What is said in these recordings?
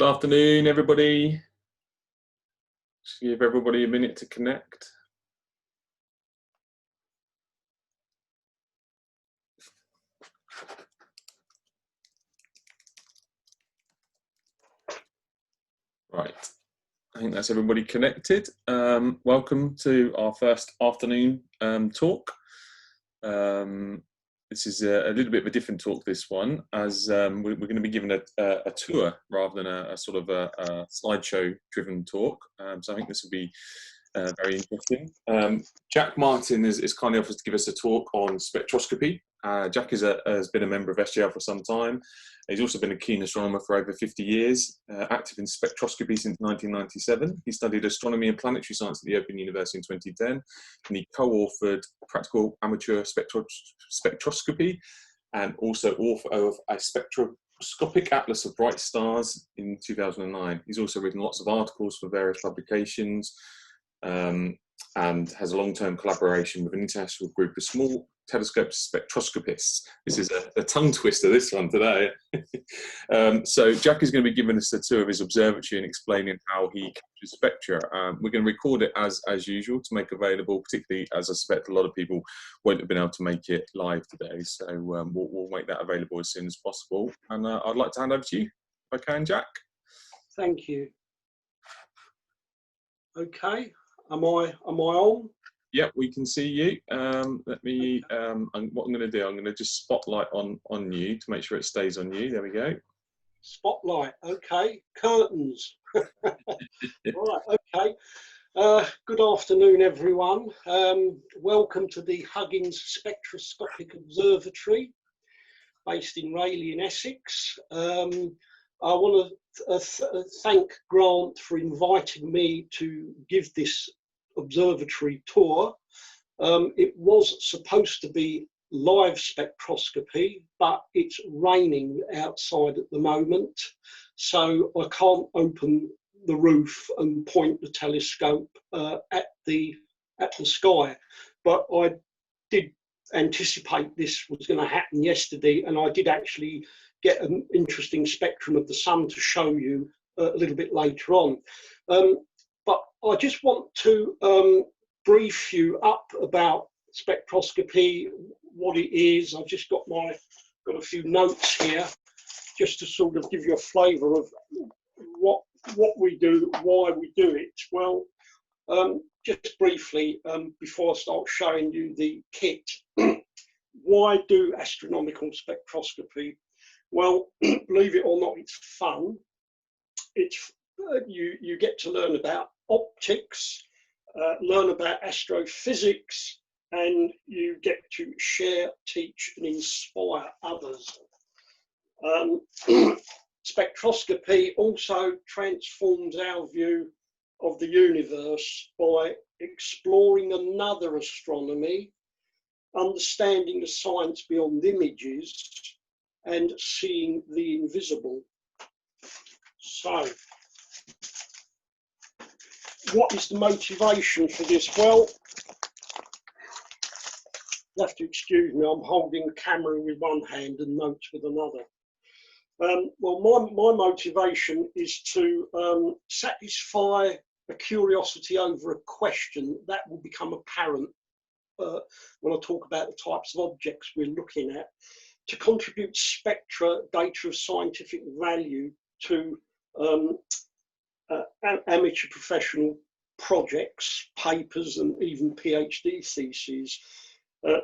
afternoon, everybody. Just give everybody a minute to connect. Right, I think that's everybody connected. Welcome to our first afternoon talk. This is a little bit of a different talk, this one, as we're going to be given a tour rather than a sort of a slideshow-driven talk. So I think this will be very interesting. Jack Martin is kindly offered to give us a talk on spectroscopy. Jack has been a member of SGL for some time. He's also been a keen astronomer for over 50 years, active in spectroscopy since 1997. He studied astronomy and planetary science at the Open University in 2010, and he co-authored Practical Amateur Spectroscopy and also author of a Spectroscopic Atlas of Bright Stars in 2009. He's also written lots of articles for various publications and has a long-term collaboration with an international group of small telescope spectroscopists. This is a tongue twister, this one today. So Jack is going to be giving us a tour of his observatory and explaining how he captures spectra. We're going to record it as usual to make available, particularly as I suspect a lot of people won't have been able to make it live today. So we'll make that available as soon as possible. And I'd like to hand over to you, if I can, Jack. Thank you. Okay, am I on? Yeah, we can see you. Let me, what I'm going to do, I'm going to just spotlight on you to make sure it stays on you. There we go. Spotlight, okay. Curtains. Right, okay. Good afternoon, everyone. Welcome to the Huggins Spectroscopic Observatory, based in Rayleigh in Essex. I want to thank Grant for inviting me to give this observatory tour. It was supposed to be live spectroscopy, but it's raining outside at the moment, so I can't open the roof and point the telescope at the sky. But I did anticipate this was going to happen yesterday, and I did actually get an interesting spectrum of the sun to show you a little bit later on. But I just want to brief you up about spectroscopy, what it is. I've just got a few notes here, just to sort of give you a flavour of what we do, why we do it. Well, just briefly, before I start showing you the kit, why do astronomical spectroscopy? Well, believe it or not, it's fun. It's you get to learn about optics, learn about astrophysics, and you get to share, teach, and inspire others. Spectroscopy also transforms our view of the universe by exploring another astronomy, understanding the science beyond images, and seeing the invisible. So, what is the motivation for this? Well, you have to excuse me, I'm holding the camera with one hand and notes with another. Well, my motivation is to satisfy a curiosity over a question that will become apparent when I talk about the types of objects we're looking at, to contribute spectra, data of scientific value, to amateur professional projects, papers, and even PhD theses,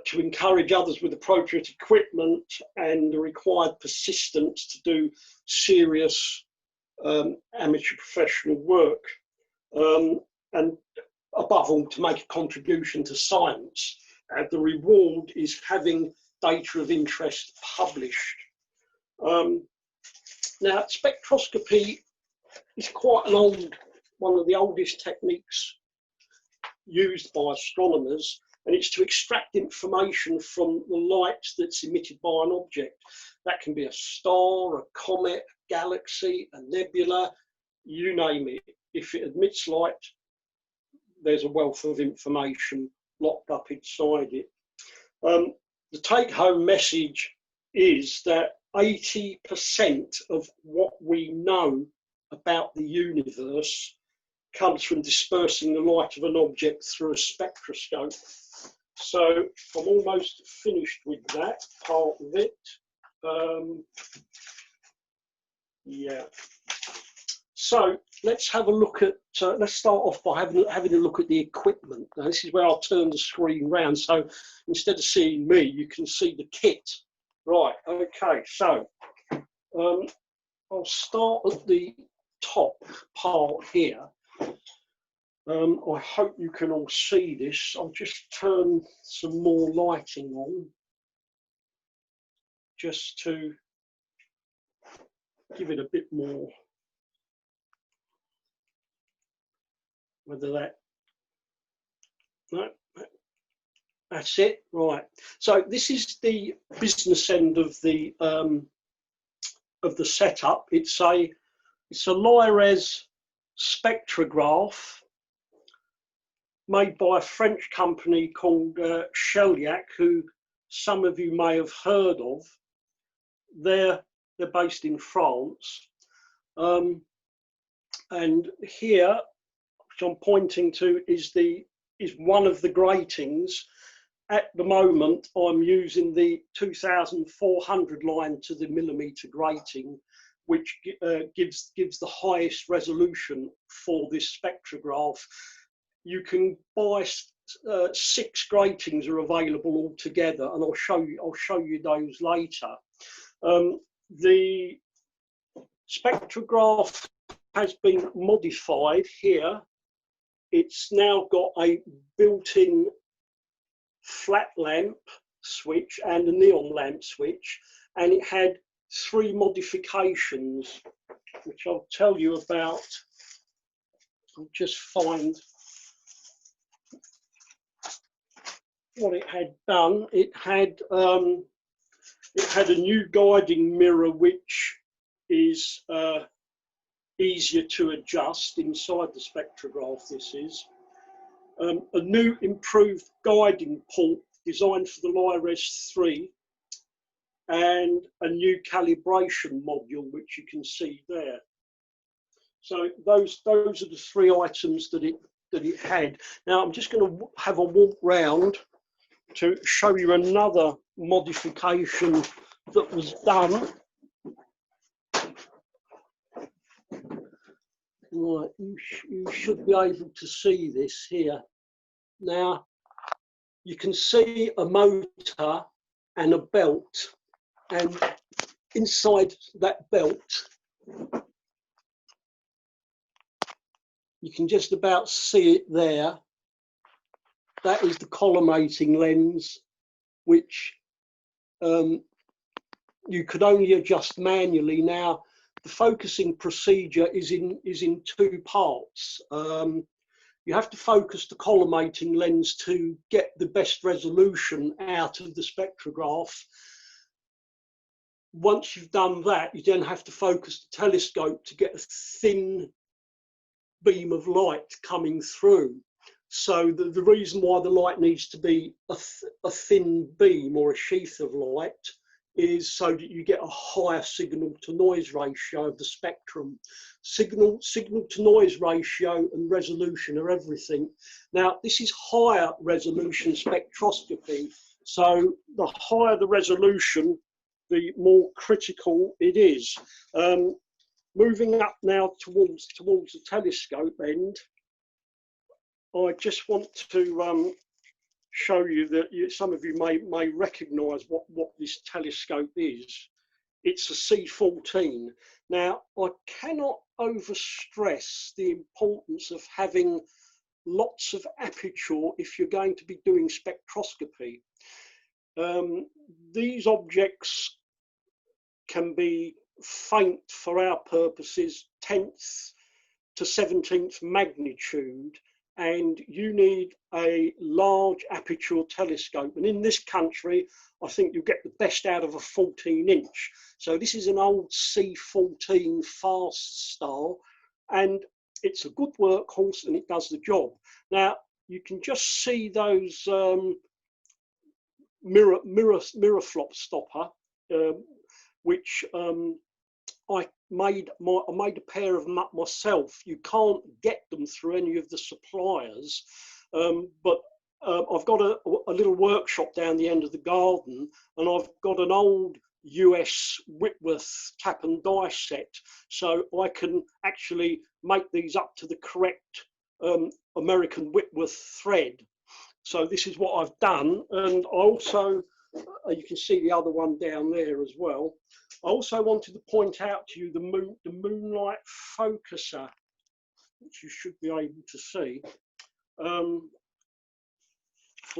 to encourage others with appropriate equipment and the required persistence to do serious amateur professional work, and above all, to make a contribution to science. The reward is having data of interest published. Now, spectroscopy is quite an old, one of the oldest techniques used by astronomers, and it's to extract information from the light that's emitted by an object. That can be a star, a comet, a galaxy, a nebula, you name it. If it emits light, there's a wealth of information locked up inside it. The take-home message is that 80% of what we know about the universe comes from dispersing the light of an object through a spectroscope. So I'm almost finished with that part of it. Yeah. So let's have a look at, let's start off by having a look at the equipment. Now, this is where I'll turn the screen round. So instead of seeing me, you can see the kit. Right, okay, so I'll start at the top part here. I hope you can all see this. I'll just turn some more lighting on just to give it a bit more, whether that, no, that's it, right. So this is the business end of the setup. It's a low-res spectrograph made by a French company called Cheliac, who some of you may have heard of. They're based in France. And here, which I'm pointing to, is one of the gratings. At the moment, I'm using the 2400 line to the millimetre grating, which gives the highest resolution for this spectrograph. You can buy 6 gratings are available altogether, and I'll show you those later. The spectrograph has been modified here. It's now got a built-in flat lamp switch and a neon lamp switch, and it had 3 modifications, which I'll tell you about. I'll just find what it had done. It had a new guiding mirror, which is easier to adjust inside the spectrograph. This is a new improved guiding port designed for the Lyres 3, and a new calibration module, which you can see there. So those are the 3 items that it had. Now I'm just going to have a walk round to show you another modification that was done. Right, you should be able to see this here. Now, you can see a motor and a belt, and inside that belt, you can just about see it there. That is the collimating lens, which you could only adjust manually. Now, the focusing procedure is in 2 parts. You have to focus the collimating lens to get the best resolution out of the spectrograph. Once you've done that, you then have to focus the telescope to get a thin beam of light coming through. So the reason why the light needs to be a thin beam or a sheath of light is so that you get a higher signal to noise ratio of the spectrum. Signal to noise ratio and resolution are everything. Now, this is higher resolution spectroscopy. So the higher the resolution, the more critical it is. Moving up now towards the telescope end, I just want to show you that some of you may recognise what this telescope is. It's a C14. Now, I cannot overstress the importance of having lots of aperture if you're going to be doing spectroscopy. These objects can be faint for our purposes, 10th to 17th magnitude, and you need a large aperture telescope. And in this country, I think you'll get the best out of a 14-inch. So this is an old C14 fast style, and it's a good workhorse and it does the job. Now, you can just see those mirror flop stopper, which I made a pair of them up myself. You can't get them through any of the suppliers, but I've got a little workshop down the end of the garden, and I've got an old US Whitworth tap and die set, so I can actually make these up to the correct American Whitworth thread. So this is what I've done, and I also, you can see the other one down there as well. I also wanted to point out to you the moonlight focuser, which you should be able to see, for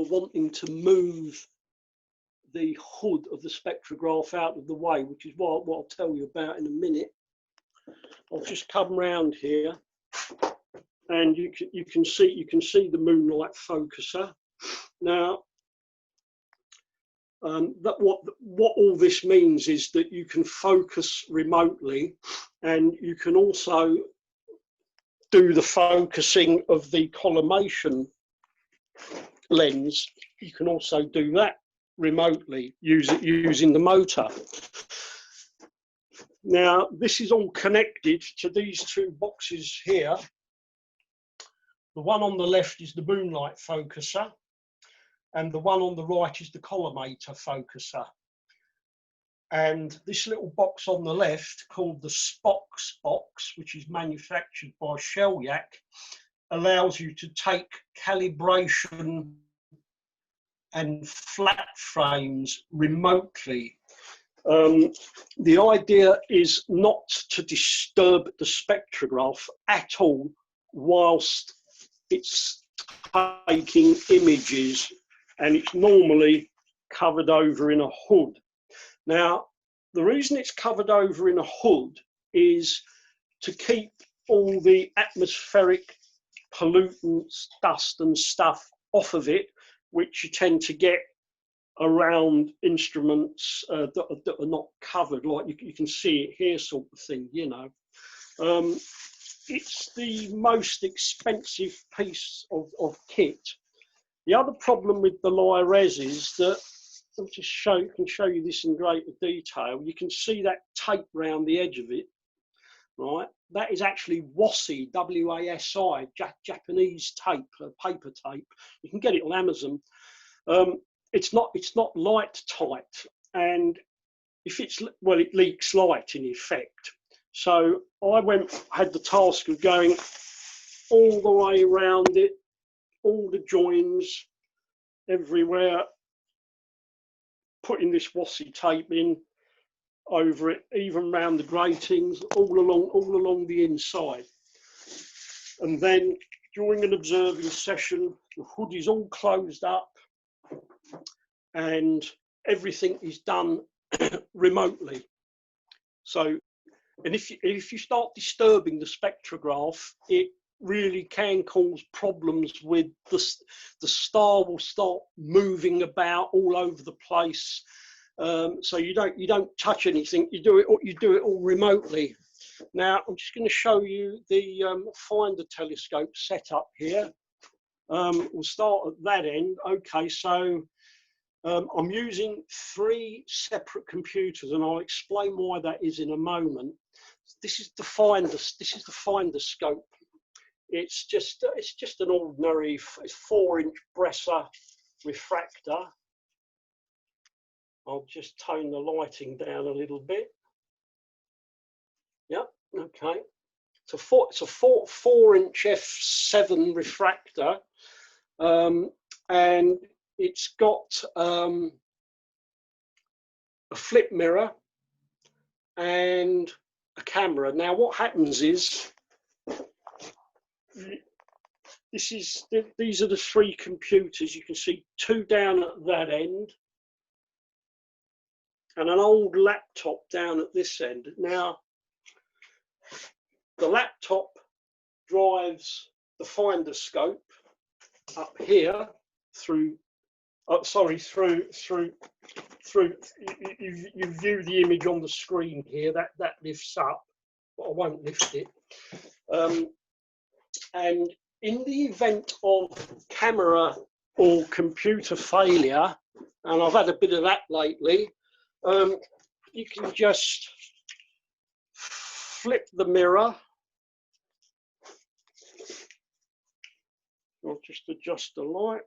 wanting to move the hood of the spectrograph out of the way, which is what I'll tell you about in a minute. I'll just come round here, and you can see the moonlight focuser. Now, what all this means is that you can focus remotely, and you can also do the focusing of the collimation lens. You can also do that remotely using the motor. Now, this is all connected to these two boxes here. The one on the left is the moonlight focuser, and the one on the right is the collimator focuser. And this little box on the left, called the Spox box, which is manufactured by Shellyak, allows you to take calibration and flat frames remotely. The idea is not to disturb the spectrograph at all whilst it's taking images, and it's normally covered over in a hood. Now, the reason it's covered over in a hood is to keep all the atmospheric pollutants, dust and stuff off of it, which you tend to get around instruments that are not covered, like you can see it here, sort of thing, you know. It's the most expensive piece of kit. The other problem with the Li-Res is that, I'll just can show you this in greater detail. You can see that tape round the edge of it, right? That is actually WASI, W-A-S-I, Japanese tape, paper tape. You can get it on Amazon. It's not light tight, and if it's, well, it leaks light in effect. So I had the task of going all the way around it, all the joins, everywhere, putting this WASI tape in over it, even around the gratings, all along the inside. And then during an observing session, the hood is all closed up, and everything is done remotely. So, and if you start disturbing the spectrograph, it really can cause problems with the star will start moving about all over the place. So you don't touch anything. You do it all remotely. Now I'm just going to show you the finder telescope setup here. We'll start at that end. Okay, so I'm using 3 separate computers, and I'll explain why that is in a moment. This is the finder scope. It's just an ordinary 4-inch Bresser refractor. I'll just tone the lighting down a little bit. Yep, okay. It's a 4-inch f7 refractor, and it's got a flip mirror and a camera. Now, what happens is, these are the 3 computers. You can see 2 down at that end, and an old laptop down at this end. Now, the laptop drives the finder scope up here through. You view the image on the screen here. That lifts up, but I won't lift it. And in the event of camera or computer failure, and I've had a bit of that lately, you can just flip the mirror. I'll just adjust the light.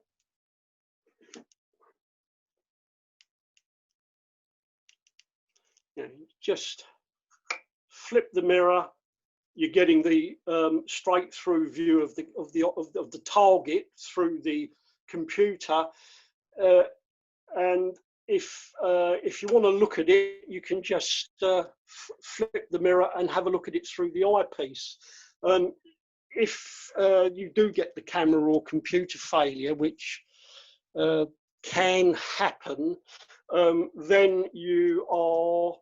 Yeah, just flip the mirror. You're getting the straight through view of the target through the computer, and if you want to look at it, you can just flip the mirror and have a look at it through the eyepiece. If you do get the camera or computer failure, which can happen, then you are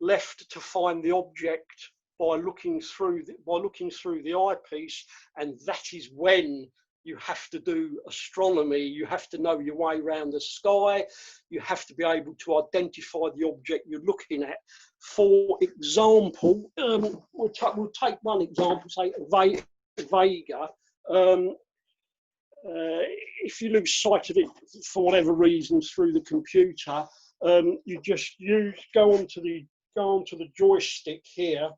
left to find the object by looking through the eyepiece, and that is when you have to do astronomy. You have to know your way around the sky. You have to be able to identify the object you're looking at. For example, we'll take one example, say Vega. If you lose sight of it for whatever reason through the computer, you just go onto the joystick here,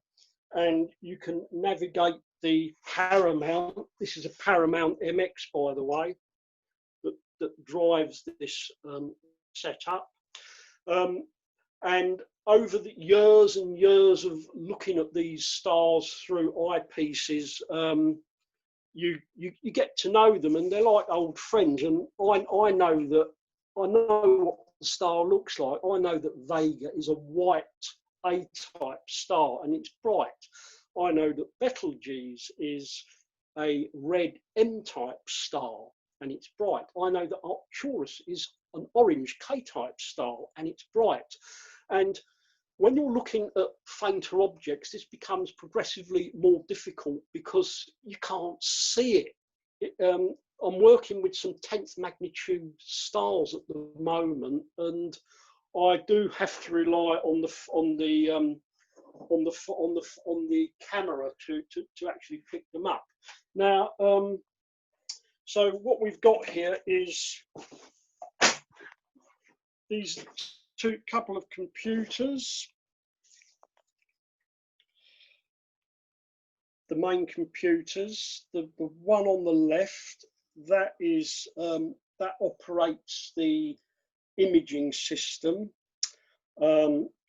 and you can navigate the Paramount. This is a Paramount MX, by the way, that drives this setup. And over the years and years of looking at these stars through eyepieces, you get to know them, and they're like old friends. And I know what the star looks like. I know that Vega is a white A-type star, and it's bright. I know that Betelgeuse is a red M-type star, and it's bright. I know that Arcturus is an orange K-type star, and it's bright. And when you're looking at fainter objects, this becomes progressively more difficult because you can't see it. I'm working with some 10th magnitude stars at the moment, and I do have to rely on the camera to actually pick them up. Now, so what we've got here is these couple of computers. The main computers, the one on the left, that is that operates the imaging system,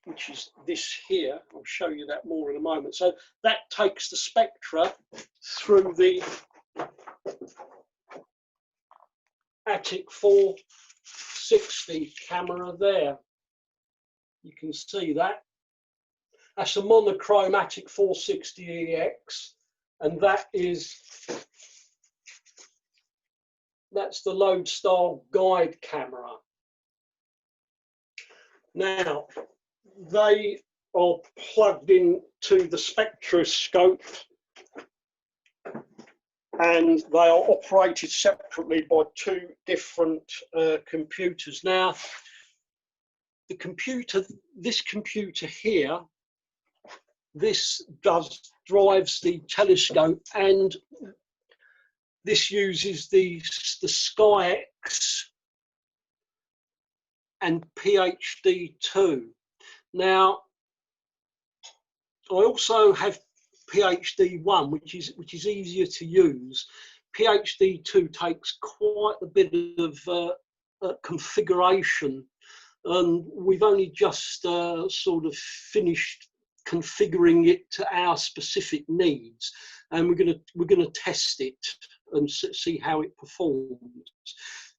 which is this here. I'll show you that more in a moment. So that takes the spectra through the Attic 460 camera there. You can see that. That's a monochromatic 460EX, and that's the Lodestar guide camera. Now, they are plugged into the spectroscope, and they are operated separately by two different computers. Now, this computer here, this drives the telescope, and this uses the SkyX and PhD2. Now, I also have PhD1, which is easier to use. PhD2 takes quite a bit of configuration, and we've only just sort of finished configuring it to our specific needs, and we're gonna test it and see how it performs.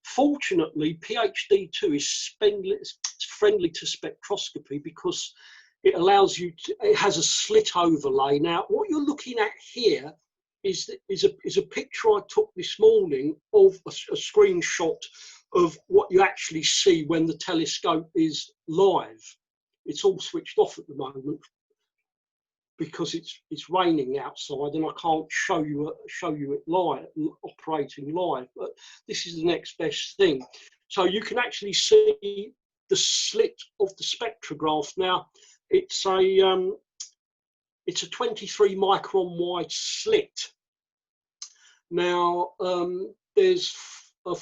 Fortunately, PhD2 is friendly to spectroscopy because it allows you to, it has a slit overlay. Now, what you're looking at here is a picture I took this morning of a screenshot of what you actually see when the telescope is live. It's all switched off at the moment because it's raining outside, and I can't show you it live, operating live. But this is the next best thing. So you can actually see the slit of the spectrograph. Now, it's a 23 micron wide slit. Now, there's a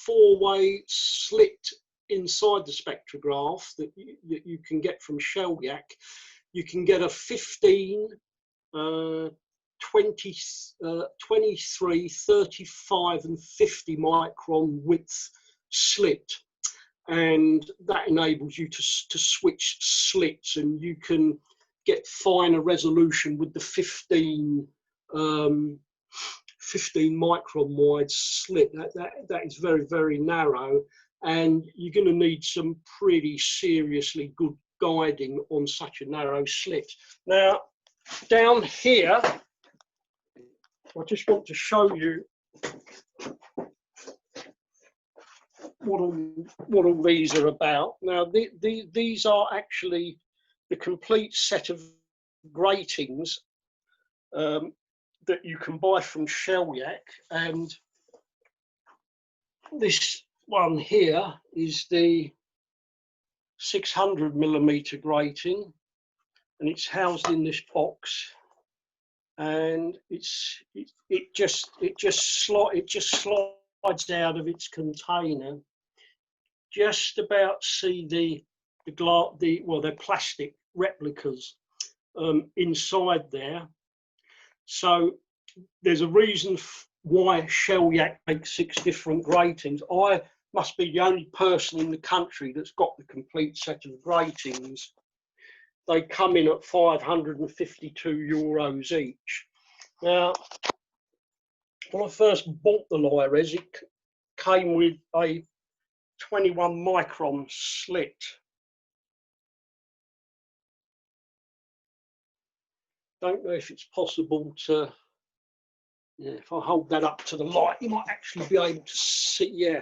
4-way slit inside the spectrograph that you can get from Sheldyak. You can get a 15, 20, 23, 35 and 50 micron width slit, and that enables you to switch slits, and you can get finer resolution with the 15 micron wide slit. That is very, very narrow, and you're going to need some pretty seriously good guiding on such a narrow slit. Now, down here, I just want to show you what all these are about. Now, these are actually the complete set of gratings that you can buy from Shellyak, and this one here is the 600mm grating, and it's housed in this box, and it just slides out of its container. Just about see they're plastic replicas inside there. So there's a reason why Shellyak makes 6 different gratings. I must be the only person in the country that's got the complete set of gratings. They come in at €552 each. Now, when I first bought the Lyres, it came with a 21 micron slit. Don't know if it's possible to, yeah, if I hold that up to the light, you might actually be able to see.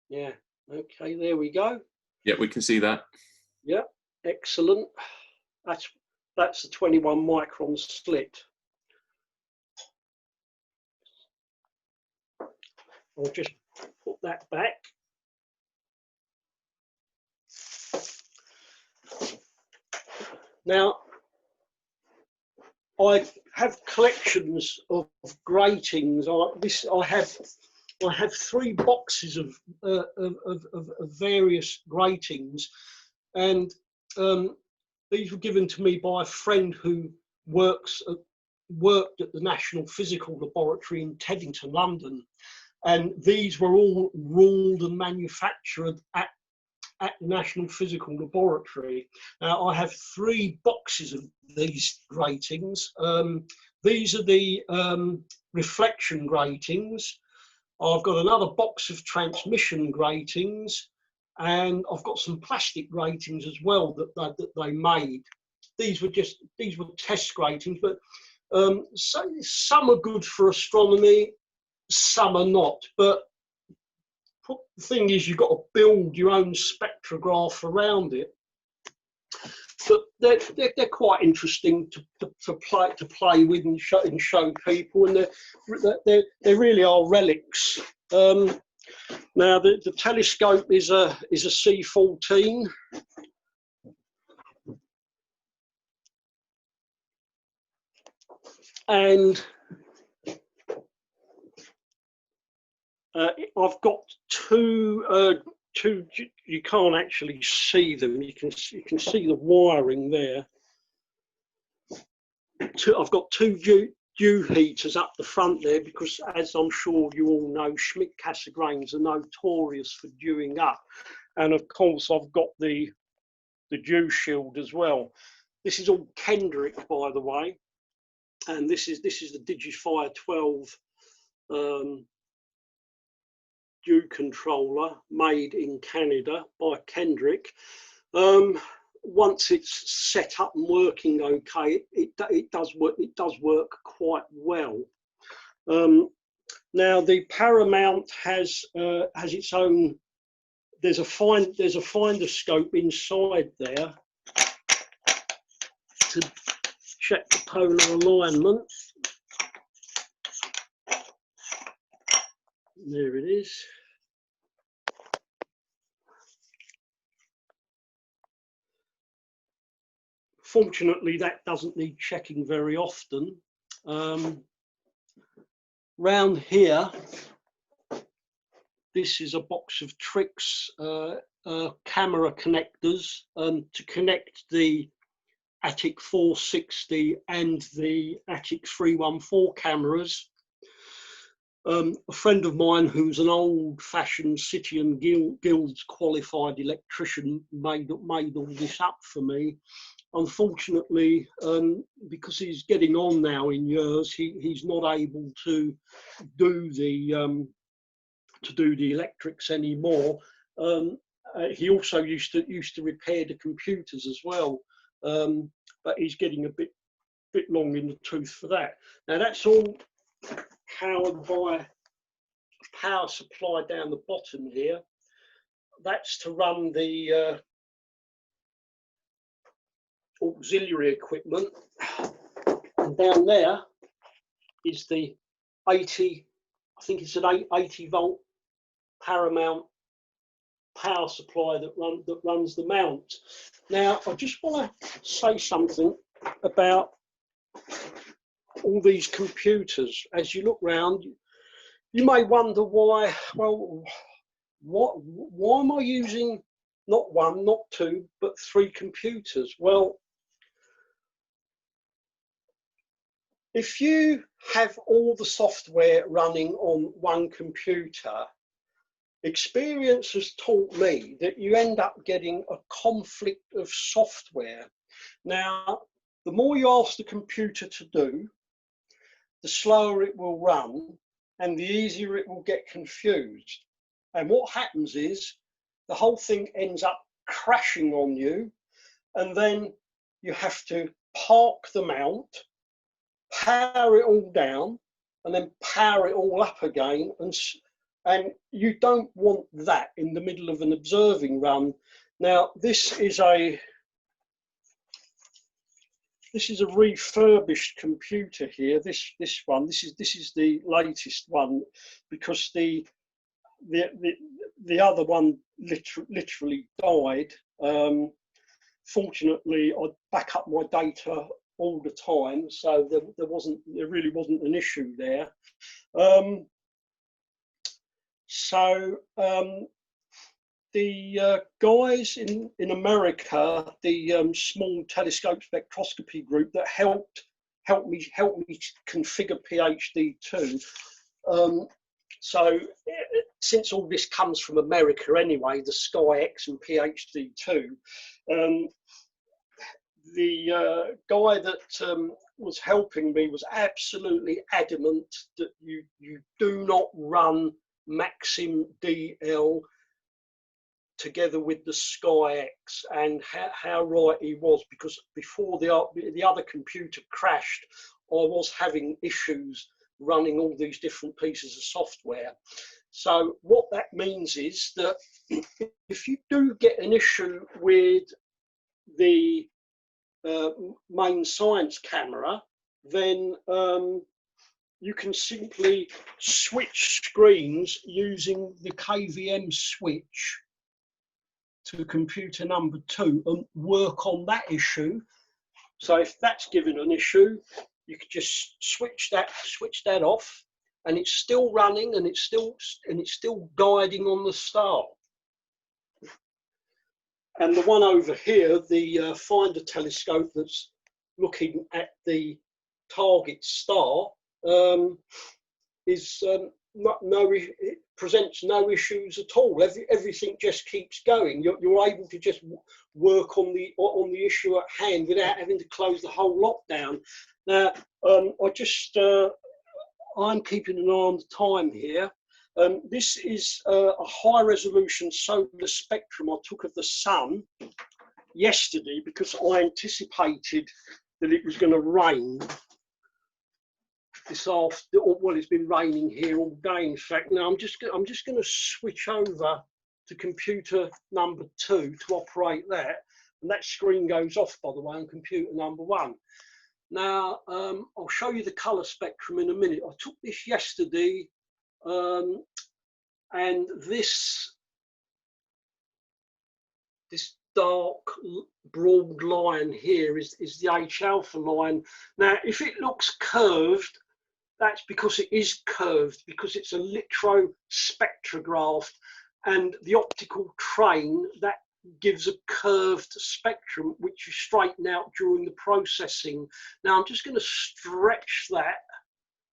Yeah, okay, there we go. Yeah, we can see that. Yeah, excellent. That's the 21 micron slit. I'll just put that back. Now, I have collections of gratings. I have 3 boxes of various gratings, and these were given to me by a friend who worked at the National Physical Laboratory in Teddington, London, and these were all ruled and manufactured at the National Physical Laboratory. Now, I have 3 boxes of these gratings. These are the reflection gratings. I've got another box of transmission gratings, and I've got some plastic gratings as well that they made. These were test gratings, but so some are good for astronomy, some are not. But the thing is, you've got to build your own spectrograph around it. But they're quite interesting to play with and show people, and they really are relics. Now the telescope is a C14. And I've got two. You can't actually see them. You can see the wiring there. I've got 2 dew heaters up the front there, because, as I'm sure you all know, Schmidt-Cassegrains are notorious for dewing up. And of course, I've got the dew shield as well. This is all Kendrick, by the way, and this is the Digifire 12 dew controller made in Canada by Kendrick. Once it's set up and working okay, it does work quite well. Now the Paramount has its own. There's a finder scope inside there to check the polar alignment. There it is. Fortunately, that doesn't need checking very often. Round here, this is a box of Trix camera connectors to connect the Attic 460 and the Attic 314 cameras. A friend of mine who's an old-fashioned City and Guilds qualified electrician made all this up for me. Unfortunately, because he's getting on now in years, he's not able to do the electrics anymore. He also used to repair the computers as well, but he's getting a bit long in the tooth for that. Now that's all powered by power supply down the bottom here. That's to run the auxiliary equipment, and down there is the 80, I think it's an 80 volt Paramount power supply that runs the mount. Now I just want to say something about all these computers. As you look round, you may wonder why. Well, why am I using not one, not two, but 3 computers? Well, if you have all the software running on one computer, experience has taught me that you end up getting a conflict of software. Now, the more you ask the computer to do, the slower it will run and the easier it will get confused. And what happens is the whole thing ends up crashing on you, and then you have to park the mount, power it all down, and then power it all up again. And you don't want that in the middle of an observing run. Now, this is a refurbished computer here. This is the latest one, because the other one literally died. Fortunately, I back up my data all the time, so there really wasn't an issue there. The guys in America, the small telescope spectroscopy group that helped me configure PhD2. So since all this comes from America anyway, the SkyX and PhD2, the guy that was helping me was absolutely adamant that you do not run Maxim DL together with the SkyX, and how right he was, because before the other computer crashed, I was having issues running all these different pieces of software. So what that means is that if you do get an issue with the main science camera, then you can simply switch screens using the KVM switch to computer number 2 and work on that issue. So if that's given an issue, you could just switch that off, and it's still running, and it's still guiding on the star. And the one over here, the finder telescope that's looking at the target star, it presents no issues at all. Everything just keeps going. You're able to just work on the issue at hand without having to close the whole lot down. Now, I'm keeping an eye on the time here. This is a high resolution solar spectrum I took of the sun yesterday, because I anticipated that it was going to rain this afternoon. Well, it's been raining here all day, in fact. Now I'm just going to switch over to computer number 2 to operate that, and that screen goes off, by the way, on computer number 1. Now I'll show you the color spectrum in a minute. I took this yesterday, and this dark broad line here is the H alpha line. Now if it looks curved, that's because it is curved, because it's a litro spectrograph, and the optical train, that gives a curved spectrum which you straighten out during the processing. Now I'm just going to stretch that.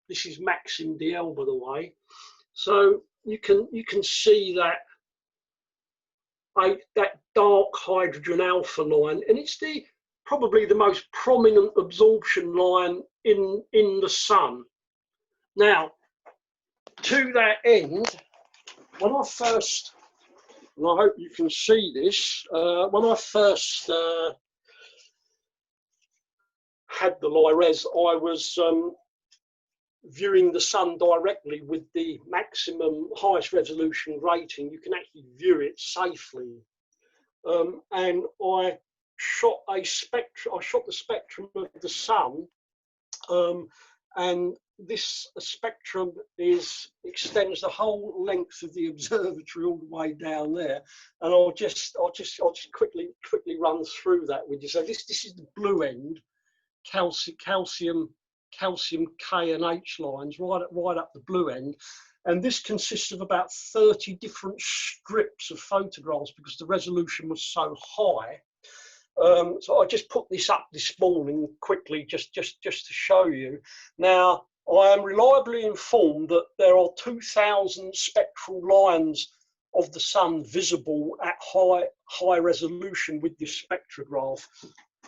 This is Maxim DL, by the way, so you can see that that dark hydrogen alpha line, and it's probably the most prominent absorption line in the sun. Now, to that end, when I first, and I hope you can see this, when I first had the LiRes, I was viewing the sun directly with the maximum highest resolution rating. You can actually view it safely, and I shot the spectrum of the sun, and this spectrum extends the whole length of the observatory all the way down there. And I'll just quickly run through that with you. So this is the blue end, calcium K and H lines right up the blue end, and this consists of about 30 different strips of photographs because the resolution was so high. So I just put this up this morning quickly just to show you. Now I am reliably informed that there are 2,000 spectral lines of the sun visible at high resolution with this spectrograph.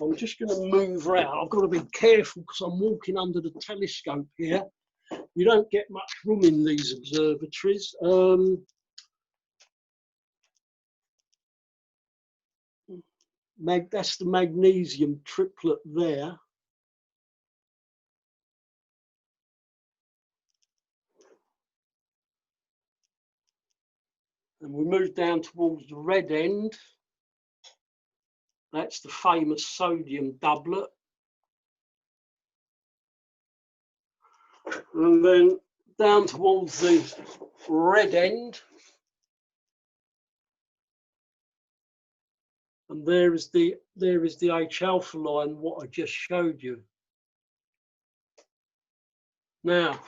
I'm just going to move around. I've got to be careful because I'm walking under the telescope here. You don't get much room in these observatories. That's the magnesium triplet there. And we move down towards the red end. That's the famous sodium doublet. And then down towards the red end. And there is the H alpha line, what I just showed you. Now,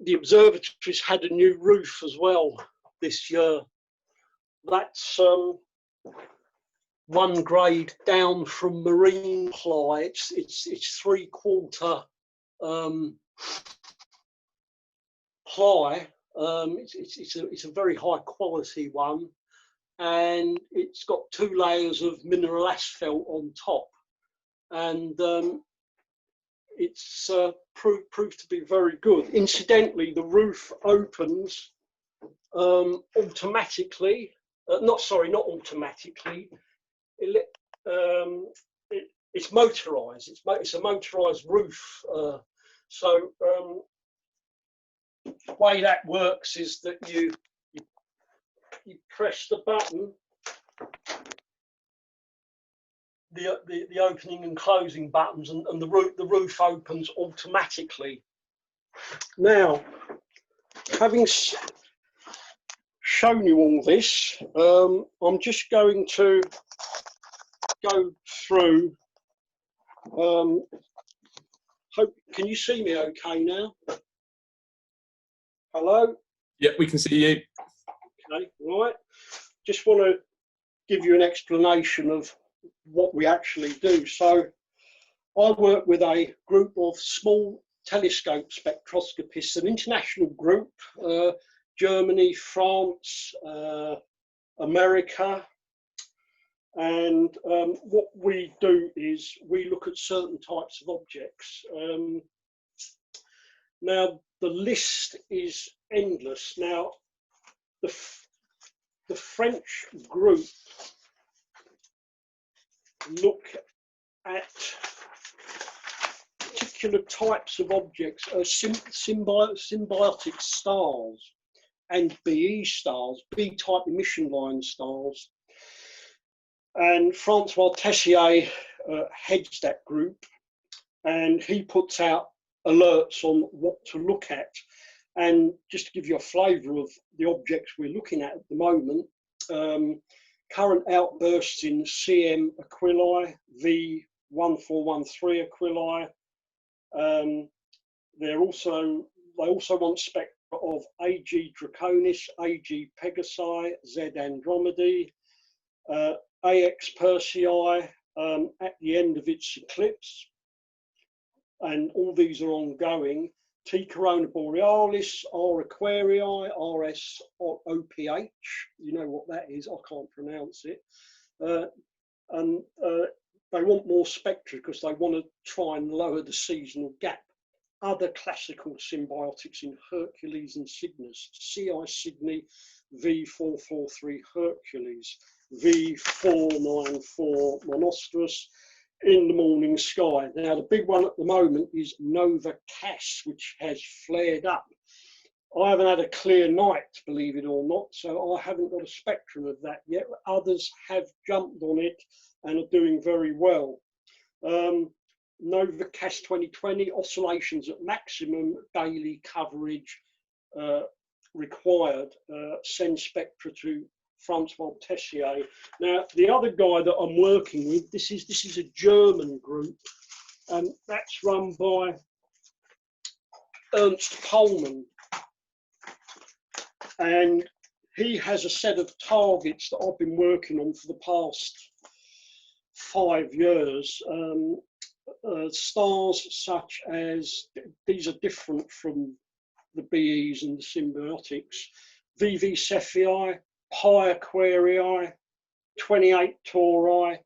the observatory's had a new roof as well this year. That's one grade down from marine ply. It's 3/4 ply. It's a very high quality one, and it's got 2 layers of mineral asphalt on top, and it's proved to be very good. Incidentally, the roof opens automatically. Not automatically. It's motorized. It's a motorized roof. So the way that works is that you press the button, the opening and closing buttons, and the roof opens automatically. Now, having shown you all this, I'm just going to go through. Can you see me okay now? Hello? Yep, we can see you. Okay, right. Just want to give you an explanation of what we actually do. So I work with a group of small telescope spectroscopists, an international group, Germany, France, America, and what we do is we look at certain types of objects. Now the list is endless. Now the French group look at particular types of objects, symbiotic stars and BE stars, B-type emission line stars. And Francois Tessier heads that group, and he puts out alerts on what to look at. And just to give you a flavour of the objects we're looking at the moment, current outbursts in CM Aquili, V1413 Aquili. They also want of AG Draconis, AG Pegasi, Z Andromedae, AX Persei at the end of its eclipse, and all these are ongoing. T Corona Borealis, R Aquarii, RS OPH, you know what that is, I can't pronounce it. And they want more spectra because they want to try and lower the seasonal gap. Other classical symbiotics in Hercules and Cygnus, CI Cygni, V443 Hercules, V494 Monostrus, in the morning sky. Now the big one at the moment is Nova Cas, which has flared up. I haven't had a clear night, believe it or not, so I haven't got a spectrum of that yet. Others have jumped on it and are doing very well. Nova Cas 2020, oscillations at maximum, daily coverage required, send spectra to Francois Tessier. Now, the other guy that I'm working with, this is a German group, and that's run by Ernst Pohlmann. And he has a set of targets that I've been working on for the past 5 years. Stars such as, these are different from the BEs and the symbiotics, VV Cephei, Pi Aquarii, 28 Tauri,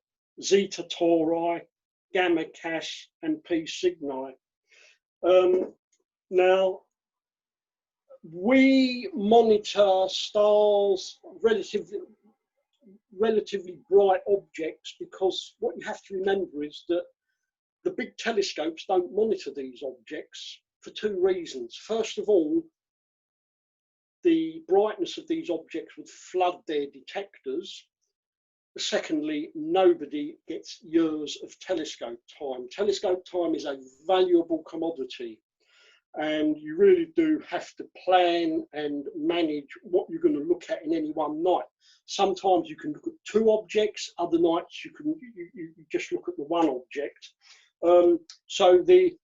Zeta Tauri, Gamma Cas, and P Cygni. Now, we monitor stars, relatively bright objects, because what you have to remember is that the big telescopes don't monitor these objects for 2 reasons. First of all, the brightness of these objects would flood their detectors. Secondly, nobody gets years of telescope time. Telescope time is a valuable commodity, and you really do have to plan and manage what you're going to look at in any one night. Sometimes you can look at 2 objects, other nights you just look at the 1 object. So the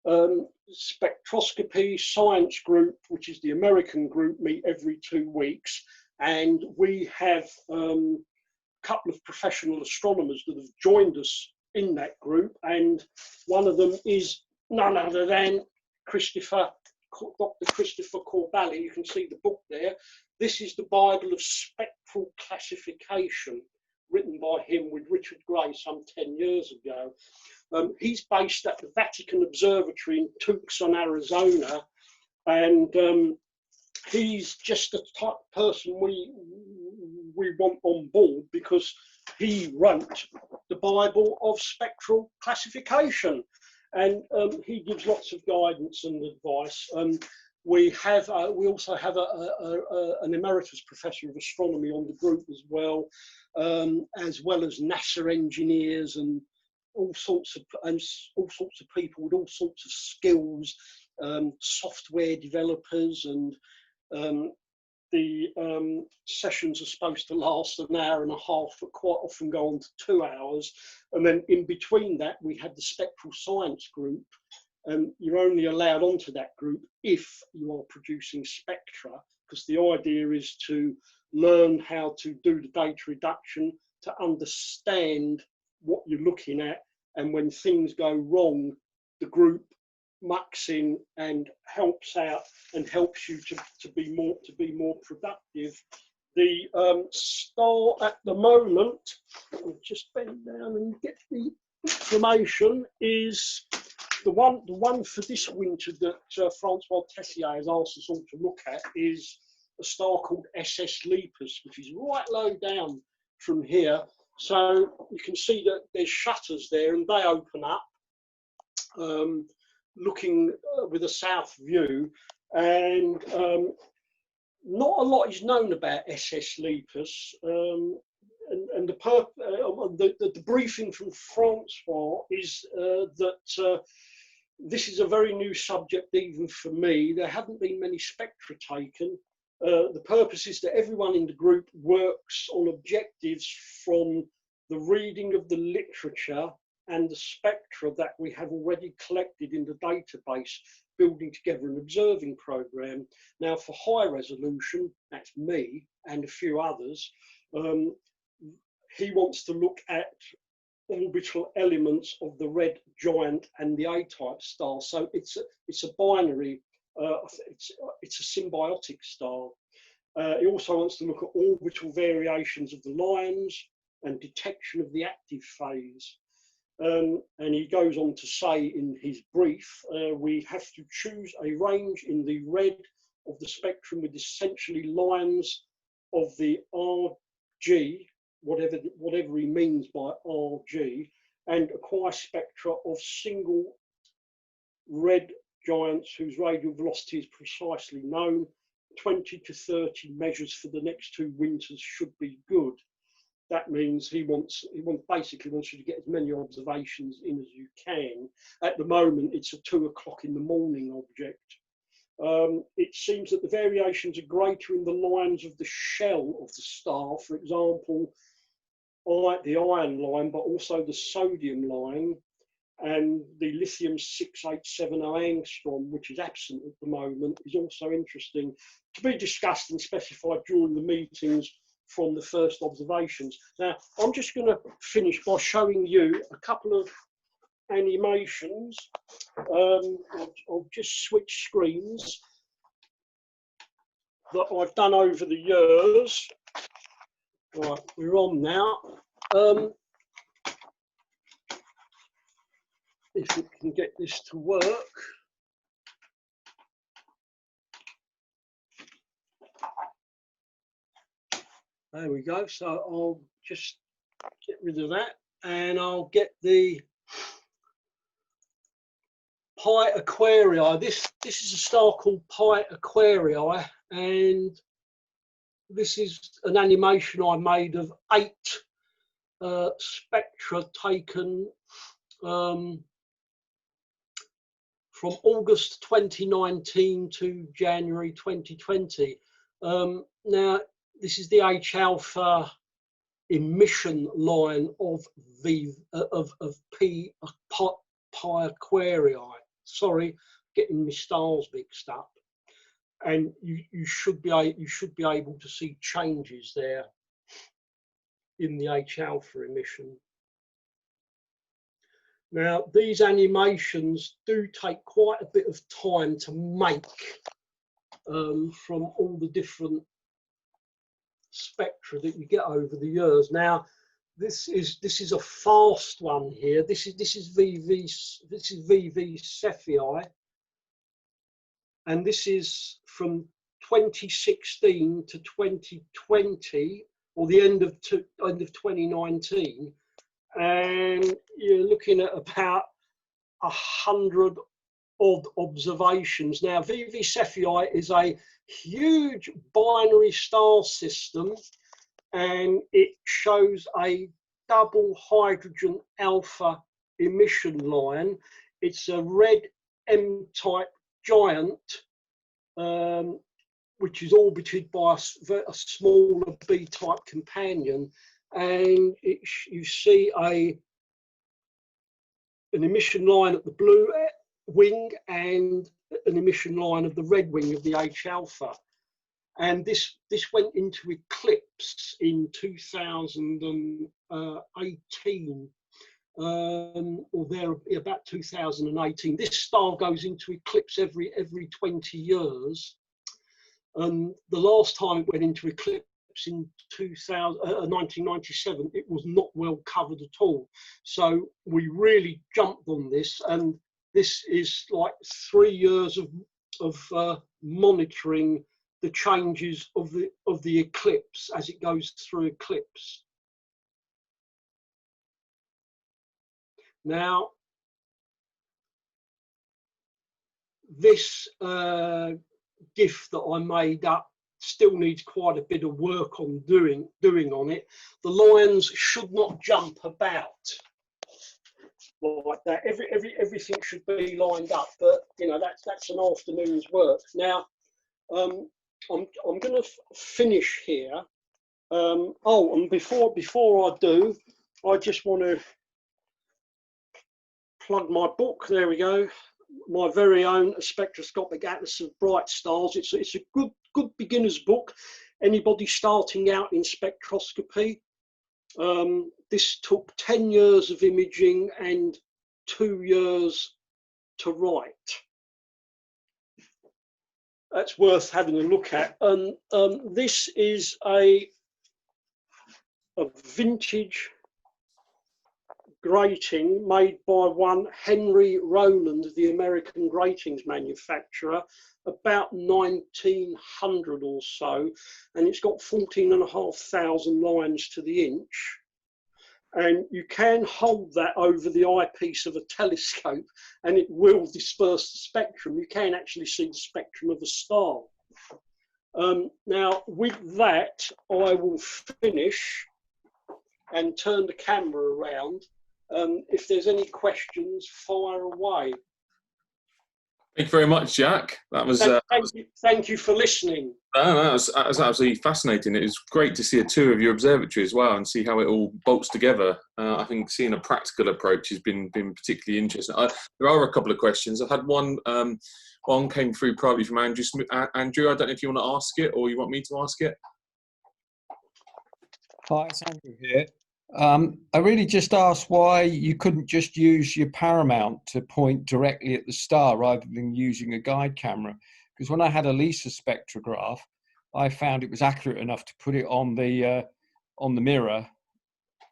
Spectroscopy Science Group, which is the American group, meet every 2 weeks, and we have a couple of professional astronomers that have joined us in that group, and one of them is none other than Dr. Christopher Corbally. You can see the book there. This is the Bible of Spectral Classification, written by him with Richard Gray some 10 years ago. He's based at the Vatican Observatory in Tucson, Arizona, and he's just the type of person we want on board, because he wrote the Bible of Spectral Classification, and he gives lots of guidance and advice. We also have an emeritus professor of astronomy on the group as well as NASA engineers and all sorts of people with all sorts of skills, software developers, and the sessions are supposed to last an hour and a half, but quite often go on to 2 hours. And then in between that, we had the Spectral Science Group. You're only allowed onto that group if you are producing spectra, because the idea is to learn how to do the data reduction, to understand what you're looking at, and when things go wrong, the group mucks in and helps out and helps you to be more productive. The star at the moment, I'll just bend down and get the information, is the one for this winter that Francois Tessier has asked us all to look at is a star called SS Lepus, which is right low down from here. So you can see that there's shutters there, and they open up, looking with a south view, and not a lot is known about SS Lepus. And the briefing from Francois is that this is a very new subject even for me. There haven't been many spectra taken. The purpose is that everyone in the group works on objectives from the reading of the literature and the spectra that we have already collected in the database, building together an observing program. Now, for high resolution, that's me and a few others, he wants to look at orbital elements of the red giant and the A-type star. So it's a binary, it's a symbiotic star. He also wants to look at orbital variations of the lines and detection of the active phase. And he goes on to say in his brief, we have to choose a range in the red of the spectrum with essentially lines of the RG, whatever he means by RG, and acquire spectra of single red giants whose radial velocity is precisely known. 20 to 30 measures for the next 2 winters should be good. That means he basically wants you to get as many observations in as you can. At the moment, it's a 2 o'clock in the morning object. It seems that the variations are greater in the lines of the shell of the star, for example, the iron line, but also the sodium line and the lithium 6870 angstrom, which is absent at the moment, is also interesting to be discussed and specified during the meetings from the first observations. Now, I'm just going to finish by showing you a couple of animations. I'll just switch screens that I've done over the years. Right, we're on now. If we can get this to work. There we go. So I'll just get rid of that and I'll get the Pi Aquarii. This is a star called Pi Aquarii, and this is an animation I made of 8 spectra taken from August 2019 to January 2020. Now, this is the H alpha emission line of Pi Aquarii. Sorry, getting my stars mixed up. And you should be able to see changes there in the H alpha emission. Now, these animations do take quite a bit of time to make from all the different spectra that you get over the years. Now, this is a fast one here. This is VV Cephei, and this is from 2016 to 2020, or the end of 2019. And you're looking at about 100 odd observations. Now, VV Cephei is a huge binary star system, and it shows a double hydrogen alpha emission line. It's a red M-type giant, which is orbited by a smaller B-type companion. And you see an emission line at the blue wing and an emission line of the red wing of the H alpha. And this went into eclipse in 2018, or there about 2018. This star goes into eclipse every 20 years. And the last time it went into eclipse in 1997, it was not well covered at all. So we really jumped on this, and this is like 3 years of monitoring the changes of the eclipse as it goes through eclipse. Now, this GIF that I made up still needs quite a bit of work on doing on it. The lines should not jump about like that. Everything should be lined up, but you know, that's an afternoon's work. Now, I'm going to finish here. Oh, and before I do, I just want to plug my book. There we go. my very own Spectroscopic Atlas of Bright Stars. It's a good beginner's book. Anybody starting out in spectroscopy. This took 10 years of imaging and 2 years to write. That's worth having a look at. And this is a vintage grating made by one Henry Rowland, the American gratings manufacturer, about 1900 or so, and it's got 14,500 lines to the inch. And you can hold that over the eyepiece of a telescope and it will disperse the spectrum. You can actually see the spectrum of a star. Now, with that, I will finish and turn the camera around. If there's any questions, fire away. Thank you very much, Jack. That was thank you for listening. That was absolutely fascinating. It was great to see a tour of your observatory as well and see how it all bolts together. I think seeing a practical approach has been particularly interesting. There are a couple of questions. I've had one came through probably from Andrew. Andrew, I don't know if you want to ask it or you want me to ask it. Hi, it's Andrew here. I really just asked why you couldn't just use your Paramount to point directly at the star rather than using a guide camera. Because when I had a Lisa spectrograph, I found it was accurate enough to put it on the mirror,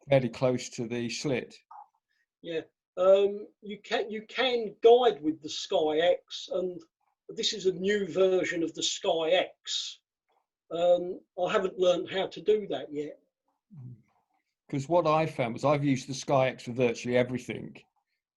fairly close to the slit. Yeah, you can guide with the Sky X, and this is a new version of the Sky X. I haven't learned how to do that yet. Because what I found was I've used the Sky X for virtually everything.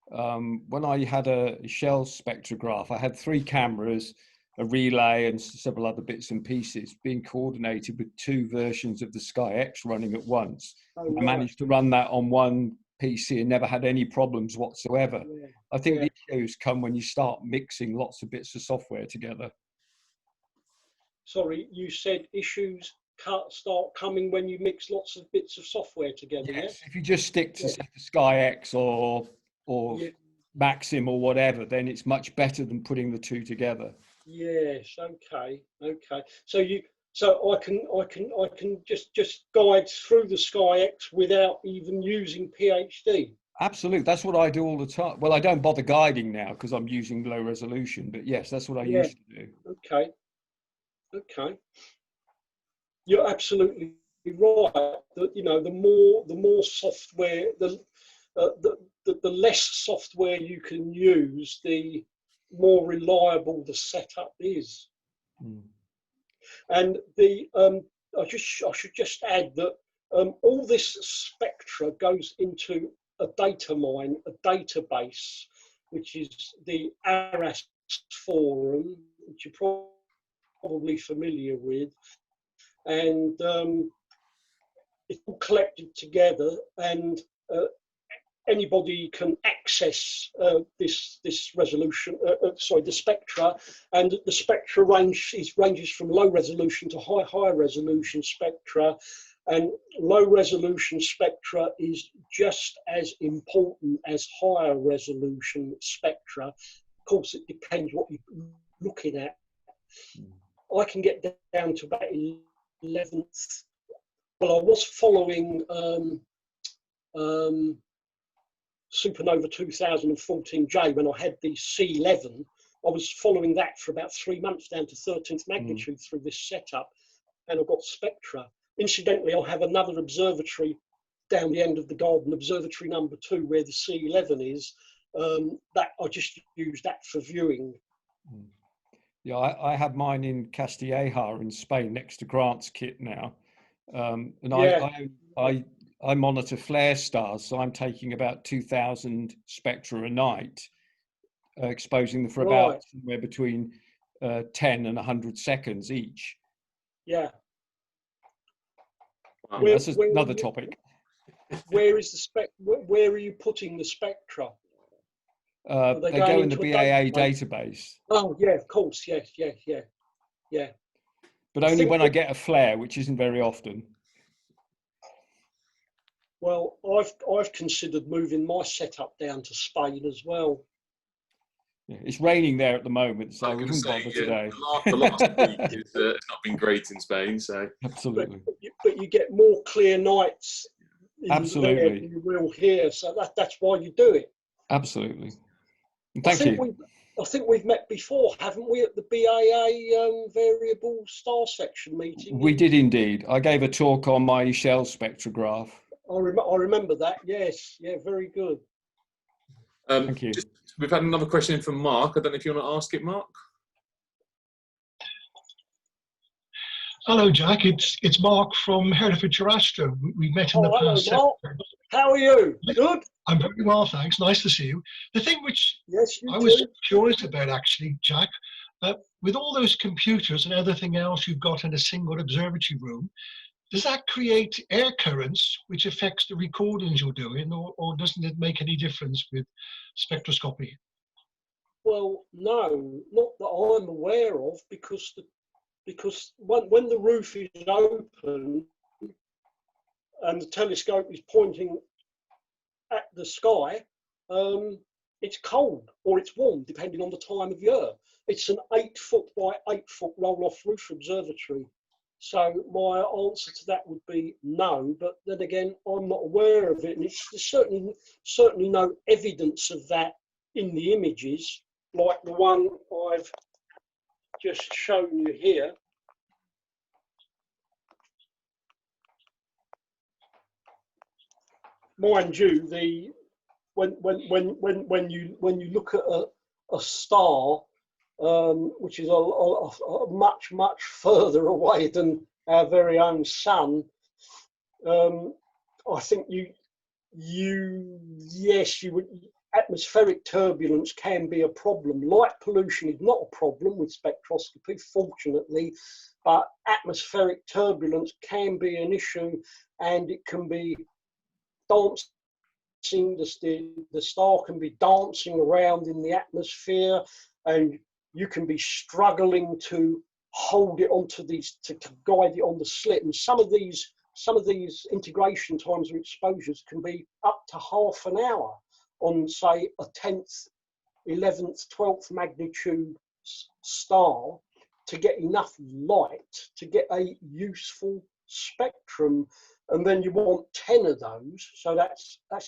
When I had a Shell spectrograph, I had 3 cameras, a relay and several other bits and pieces being coordinated with 2 versions of the Sky X running at once. Oh, I right. managed to run that on one PC and never had any problems whatsoever. Yeah. I think the issues come when you start mixing lots of bits of software together. Sorry, you said issues start coming when you mix lots of bits of software together. Yes, yeah? if you just stick to say, the Sky X or Maxim or whatever, then it's much better than putting the 2 together. Yes. Okay. So I can just guide through the Sky X without even using PhD. Absolutely, that's what I do all the time. Well, I don't bother guiding now because I'm using low resolution, but yes, that's what I used to do. Okay. You're absolutely right. That the more software, the less software you can use, the more reliable the setup is. Mm. And I should just add that all this spectra goes into a data mine, a database, which is the ARAS forum, which you're probably familiar with. And it's all collected together, and anybody can access this resolution. The spectra, and the spectra ranges from low resolution to high resolution spectra, and low resolution spectra is just as important as higher resolution spectra. Of course, it depends what you're looking at. I can get down to about 11th. Well, I was following Supernova 2014J when I had the C11. I was following that for about 3 months down to 13th magnitude through this setup, and I got spectra. Incidentally, I'll have another observatory down the end of the garden, observatory number 2, where the C11 is. That I just use that for viewing. Yeah, I have mine in Castilleja in Spain next to Grant's kit now. And I monitor flare stars, so I'm taking about 2,000 spectra a night, exposing them for about somewhere between 10 and 100 seconds each. Yeah. That's another topic. Where is the where are you putting the spectra? They go in the BAA database. Oh yeah, of course, yeah. But only when I get a flare, which isn't very often. Well, I've considered moving my setup down to Spain as well. Yeah, it's raining there at the moment, so I we was wouldn't going to bother say, today. the last week it's not been great in Spain, so. Absolutely. But you get more clear nights in there Absolutely. than you will here, so that's why you do it. Absolutely. And I thank you. think we've met before, haven't we, at the BAA variable star section meeting? We did indeed. I gave a talk on my shell spectrograph. I remember that. Yes, yeah, very good. Thank you. We've had another question in from Mark. I don't know if you want to ask it, Mark. Hello, Jack. It's Mark from Herefordshire Astro. We met in the past. Hello, Mark. How are you? Good? I'm very well, thanks. Nice to see you. The thing which I was curious about, actually, Jack, with all those computers and everything else you've got in a single observatory room, does that create air currents which affects the recordings you're doing, or doesn't it make any difference with spectroscopy? Well, no, not that I'm aware of, because when the roof is open and the telescope is pointing at the sky, it's cold or it's warm, depending on the time of year. It's an 8-foot by 8-foot roll-off roof observatory. So my answer to that would be no, but then again, I'm not aware of it, and there's certainly no evidence of that in the images, like the one I've just shown you here. Mind you, when you look at a star, which is a much further away than our very own sun, I think yes, you would. Atmospheric turbulence can be a problem. Light pollution is not a problem with spectroscopy, fortunately, but atmospheric turbulence can be an issue, and it can be dancing. The star can be dancing around in the atmosphere, and you can be struggling to hold it onto these, to guide it on the slit. And some of these integration times or exposures can be up to half an hour on, say, a 10th, 11th, 12th magnitude star to get enough light to get a useful spectrum. And then you want 10 of those, so that's a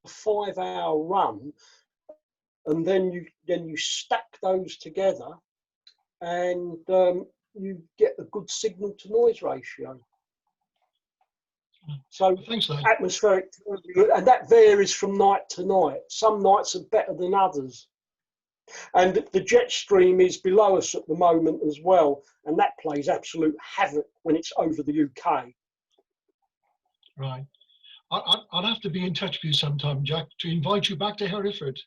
5-hour run. And then you stack those together, and you get a good signal to noise ratio. So thanks, atmospheric, and that varies from night to night. Some nights are better than others. And the jet stream is below us at the moment as well, and that plays absolute havoc when it's over the UK. Right. I'll have to be in touch with you sometime, Jack, to invite you back to Hereford.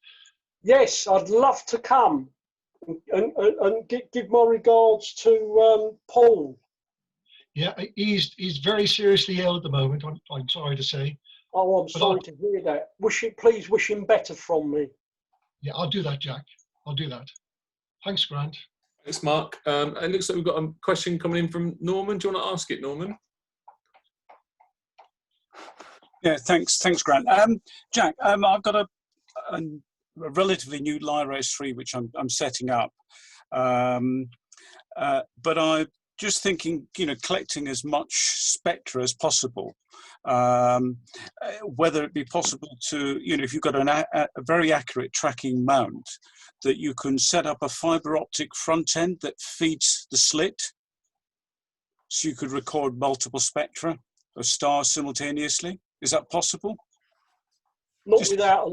Yes, I'd love to come and give my regards to Paul. Yeah, he's very seriously ill at the moment, I'm sorry to say. Oh, I'm sorry to hear that. Please wish him better from me. Yeah, I'll do that, Jack. I'll do that. Thanks, Grant. Thanks, Mark. It looks like we've got a question coming in from Norman. Do you want to ask it, Norman? Yeah, thanks, Grant. Jack, I've got a relatively new Lyrace 3 which I'm setting up, but I'm just thinking, collecting as much spectra as possible. Whether it be possible to, if you've got a very accurate tracking mount, that you can set up a fiber optic front end that feeds the slit, so you could record multiple spectra of stars simultaneously. Is that possible? Not without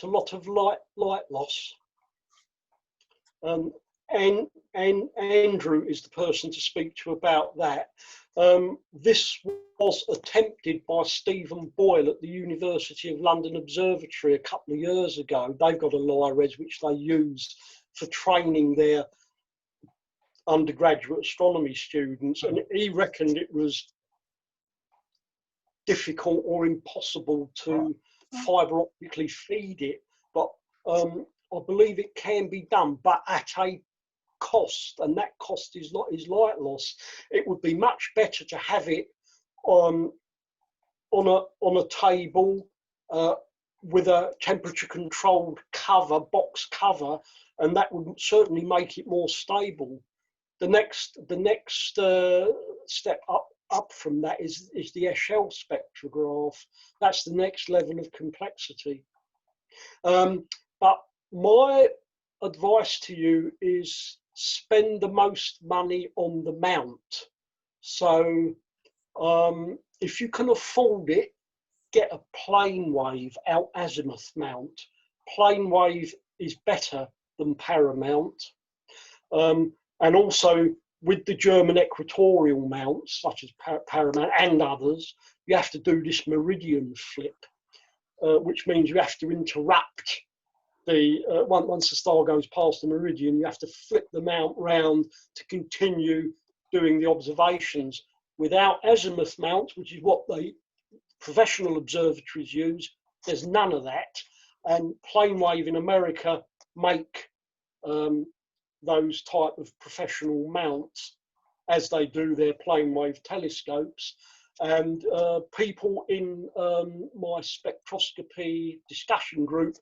a lot of light loss. And Andrew is the person to speak to about that. This was attempted by Stephen Boyle at the University of London Observatory a couple of years ago. They've got a Lyrace which they use for training their undergraduate astronomy students, and he reckoned it was difficult or impossible to fibre optically feed it, but I believe it can be done, but at a cost, and that cost is light loss. It would be much better to have it on a table with a temperature controlled cover, box cover, and that would certainly make it more stable. The next step up from that is the Eshel spectrograph. That's the next level of complexity. But my advice to you is spend the most money on the mount. So if you can afford it, get a plane wave out azimuth mount. Plane wave is better than paramount. And also with the German equatorial mounts, such as paramount and others, you have to do this meridian flip, which means you have to interrupt the, once the star goes past the meridian, you have to flip the mount round to continue doing the observations. Without azimuth mounts, which is what the professional observatories use, there's none of that. And Planewave in America make those type of professional mounts as they do their Planewave telescopes. And people in my spectroscopy discussion group,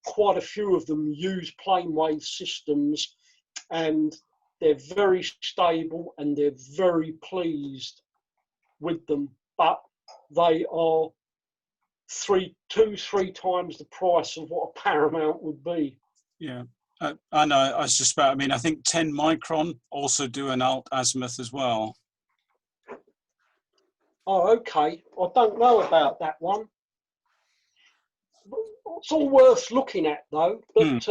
quite a few of them use Planewave systems, and they're very stable and they're very pleased with them. But they are 2-3 times the price of what a paramount would be. Yeah, I know. I suspect. I mean, I think 10 micron also do an alt azimuth as well. Oh, okay. I don't know about that one. It's all worth looking at, though. But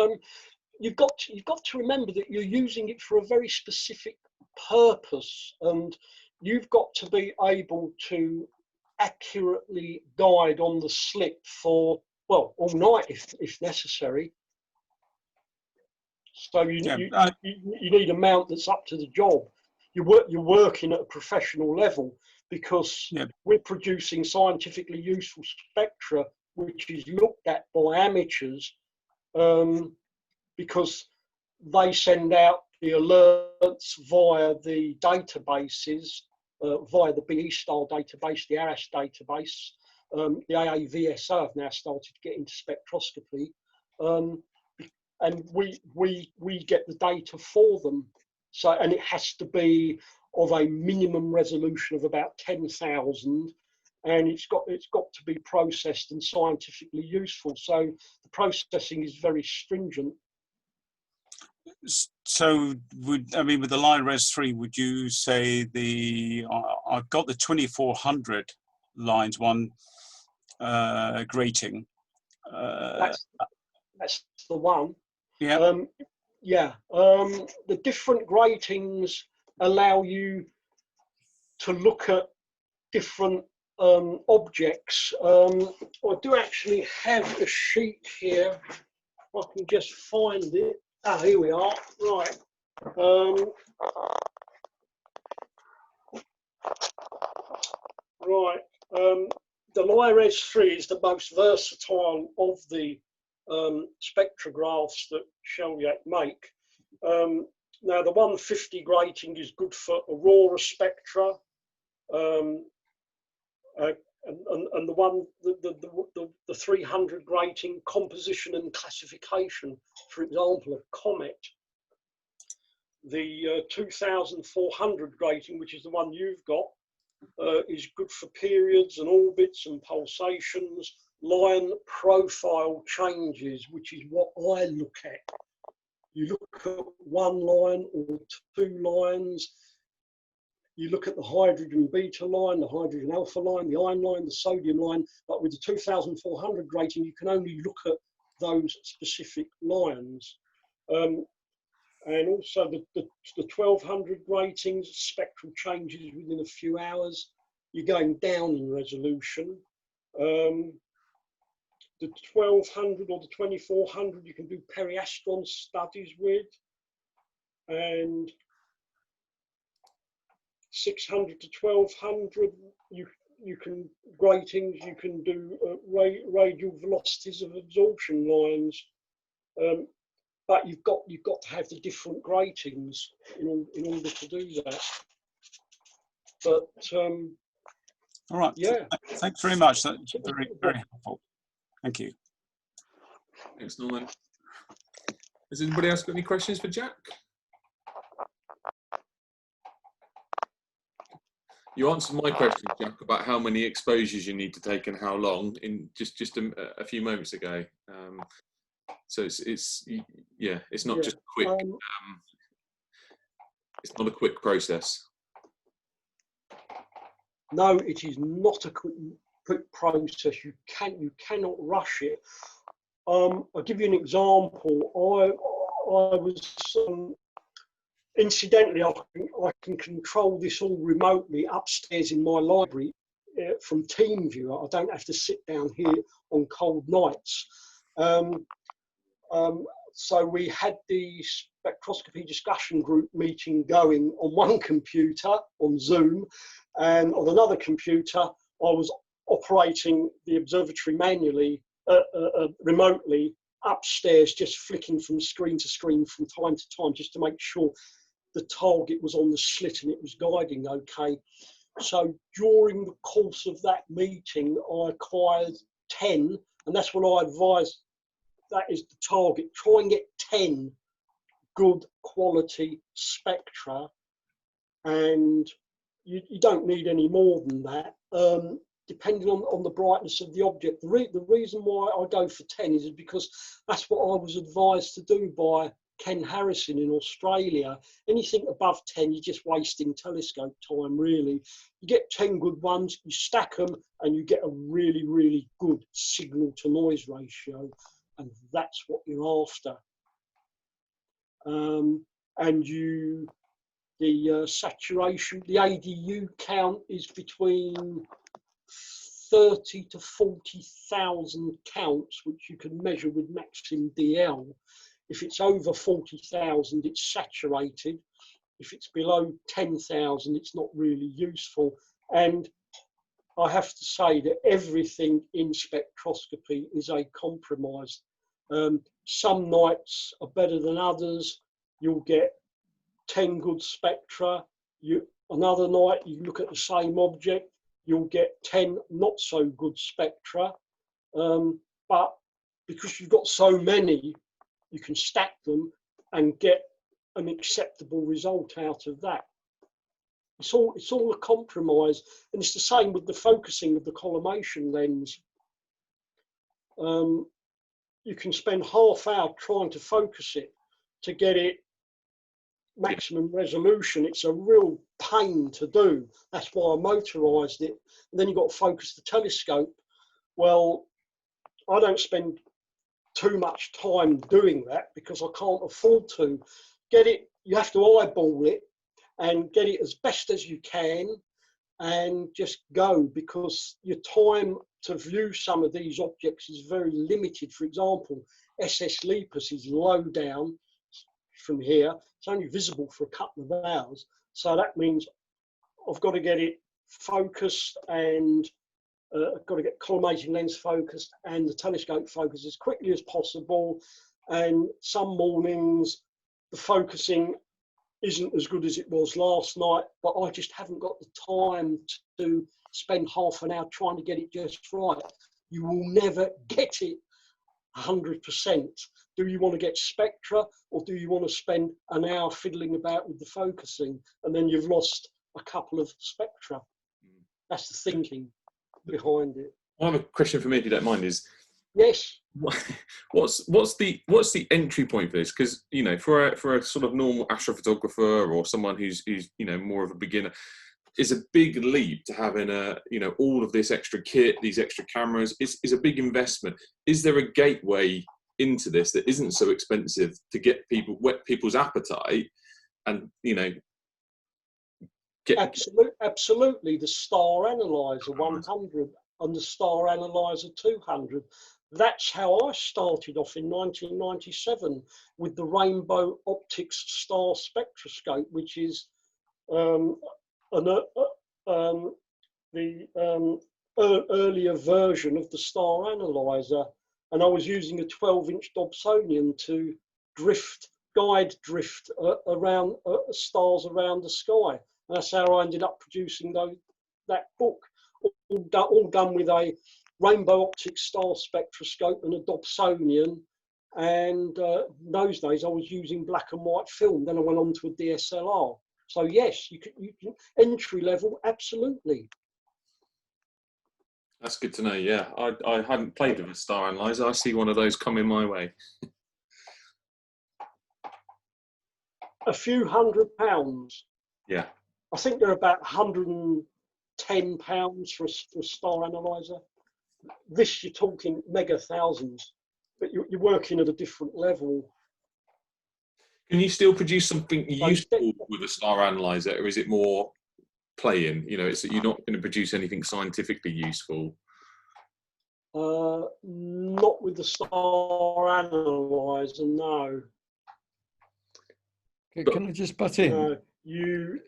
you've got to remember that you're using it for a very specific purpose, and you've got to be able to accurately guide on the slit for, well, all night if necessary. So you need a mount that's up to the job. You're working at a professional level, because we're producing scientifically useful spectra which is looked at by amateurs, because they send out the alerts via the databases, via the BE style database, the ARAS database. The AAVSO have now started to get into spectroscopy, and we get the data for them. So, and it has to be of a minimum resolution of about 10,000, and it's got to be processed and scientifically useful. So the processing is very stringent. So with the line res 3, would you say I've got the 2400 lines one grating? That's the one. Yeah. The different gratings allow you to look at different objects. I do actually have a sheet here. If I can just find it. Ah, here we are. Right. The LIRES 3 is the most versatile of the spectrographs that Sheljak make. Now, the 150 grating is good for aurora spectra, and the 300 grating, composition and classification, for example, of comet. The 2400 grating, which is the one you've got, is good for periods and orbits and pulsations, line profile changes, which is what I look at. You look at one line or two lines. You look at the hydrogen beta line, the hydrogen alpha line, the iron line, the sodium line, but with the 2400 grating, you can only look at those specific lines. And also the 1200 gratings, spectral changes within a few hours, you're going down in resolution. The 1200 or the 2400, you can do periastron studies with, and 600 to 1200, you can gratings, you can do radial velocities of absorption lines, but you've got to have the different gratings in order to do that. But all right. Yeah. Thanks very much. That's very, very helpful. Thank you. Thanks, Norman. Has anybody else got any questions for Jack? You answered my question, Jack, about how many exposures you need to take and how long in just a few moments ago. So it's yeah, it's not just quick. It's not a quick process. No, it is not a quick process. You cannot rush it. I'll give you an example. I was incidentally, I can control this all remotely upstairs in my library from TeamViewer. I don't have to sit down here on cold nights. So we had the spectroscopy discussion group meeting going on one computer on Zoom, and on another computer I was operating the observatory manually, remotely upstairs, just flicking from screen to screen from time to time just to make sure the target was on the slit and it was guiding okay. So during the course of that meeting I acquired 10, and that's what I advised. That is the target. Try and get 10 good quality spectra, and you don't need any more than that, depending on the brightness of the object. The reason why I go for 10 is because that's what I was advised to do by Ken Harrison in Australia. Anything above 10, you're just wasting telescope time, really. You get 10 good ones, you stack them, and you get a really, really good signal to noise ratio. And that's what you're after. And the saturation, the ADU count is between 30 to 40,000 counts, which you can measure with Maxim DL. If it's over 40,000, it's saturated. If it's below 10,000, it's not really useful. And I have to say that everything in spectroscopy is a compromise. Some nights are better than others. You'll get 10 good spectra. Another night, you look at the same object, you'll get 10 not so good spectra. But because you've got so many, you can stack them and get an acceptable result out of that. It's all a compromise, and it's the same with the focusing of the collimation lens. You can spend half hour trying to focus it to get it maximum resolution. It's a real pain to do. That's why I motorized it. And then you've got to focus the telescope. Well, I don't spend too much time doing that because I can't afford to. You have to eyeball it and get it as best as you can and just go, because your time to view some of these objects is very limited. For example, SS Lepus is low down from here. It's only visible for a couple of hours. So that means I've got to get it focused, and I've got to get collimating lens focused and the telescope focused as quickly as possible. And some mornings the focusing isn't as good as it was last night, but I just haven't got the time to spend half an hour trying to get it just right. You will never get it 100%. Do you want to get spectra, or do you want to spend an hour fiddling about with the focusing and then you've lost a couple of spectra? That's the thinking behind it. I have a question for me, if you don't mind. Is yes. What's the entry point for this? Because for a sort of normal astrophotographer or someone who's more of a beginner, it's a big leap to having all of this extra kit, these extra cameras. It's a big investment. Is there a gateway into this that isn't so expensive to whet people's appetite and absolutely the Star Analyzer 100 and the Star Analyzer 200. That's how I started off in 1997 with the Rainbow Optics Star Spectroscope, which is the earlier version of the Star Analyzer. And I was using a 12-inch Dobsonian to guide drift around stars around the sky. And that's how I ended up producing that book, all done with a Rainbow Optics Star Spectroscope and a Dobsonian And those days I was using black and white film. Then I went on to a DSLR. So yes, you can entry level, absolutely. That's good to know. Yeah, I hadn't played with a star analyzer. I see one of those coming my way. A few £100. Yeah. I think they're about £110 for a star analyzer. This, you're talking mega thousands, but you're working at a different level. Can you still produce something useful with a star analyzer, or is it more playing? You know, it's that you're not going to produce anything scientifically useful. Not with the star analyzer, no. Can I just butt in? No, you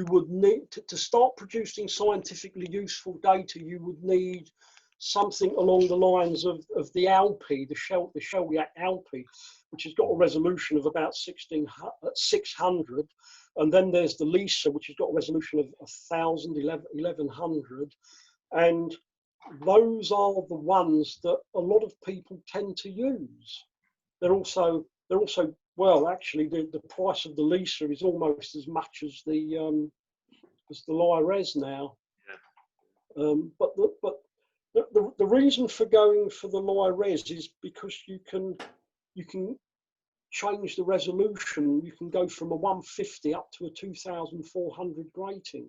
would need to start producing scientifically useful data. You would need something along the lines of the Alpi, the Shell-Yak Alpi, which has got a resolution of about 600, and then there's the Lisa, which has got a resolution of 1000, 1100, and those are the ones that a lot of people tend to use. They're also well, actually, the price of the Lisa is almost as much as the Li-Res now. Yeah. But the reason for going for the Li-Res is because you can change the resolution. You can go from a 150 up to a 2400 grating,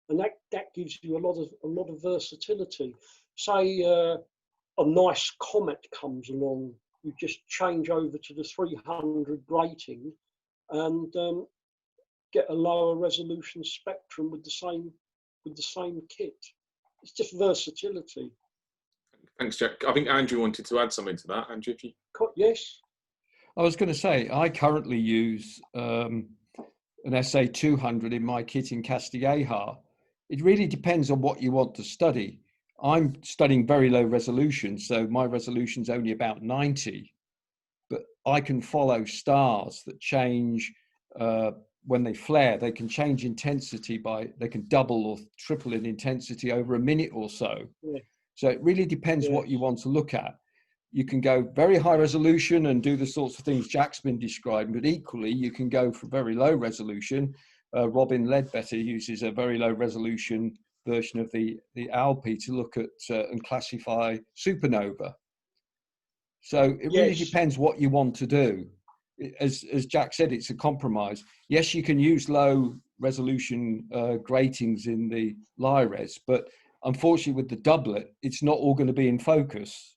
and that gives you a lot of versatility. Say a nice comet comes along, you just change over to the 300 grating and get a lower resolution spectrum with the same kit. It's just versatility. Thanks, Jack. I think Andrew wanted to add something to that. Andrew, if you... Yes. I was going to say, I currently use an SA200 in my kit in Castilleja. It really depends on what you want to study. I'm studying very low resolution, so my resolution's only about 90, but I can follow stars that change when they flare. They can change intensity they can double or triple in intensity over a minute or so. Yeah. So it really depends what you want to look at. You can go very high resolution and do the sorts of things Jack's been describing, but equally you can go for very low resolution. Robin Ledbetter uses a very low resolution version of the Alpi to look at and classify supernova. So it really depends what you want to do. As Jack said, it's a compromise. Yes, you can use low resolution gratings in the Li-Res, but unfortunately with the doublet, it's not all going to be in focus.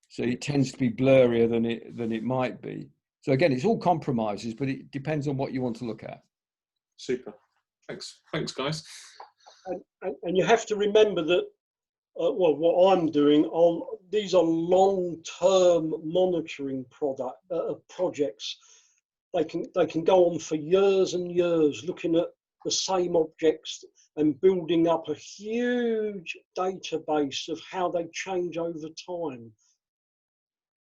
So it tends to be blurrier than it might be. So again, it's all compromises, but it depends on what you want to look at. Super. Thanks, guys. And you have to remember that, well, what I'm doing these are long-term monitoring projects. They can go on for years and years, looking at the same objects and building up a huge database of how they change over time.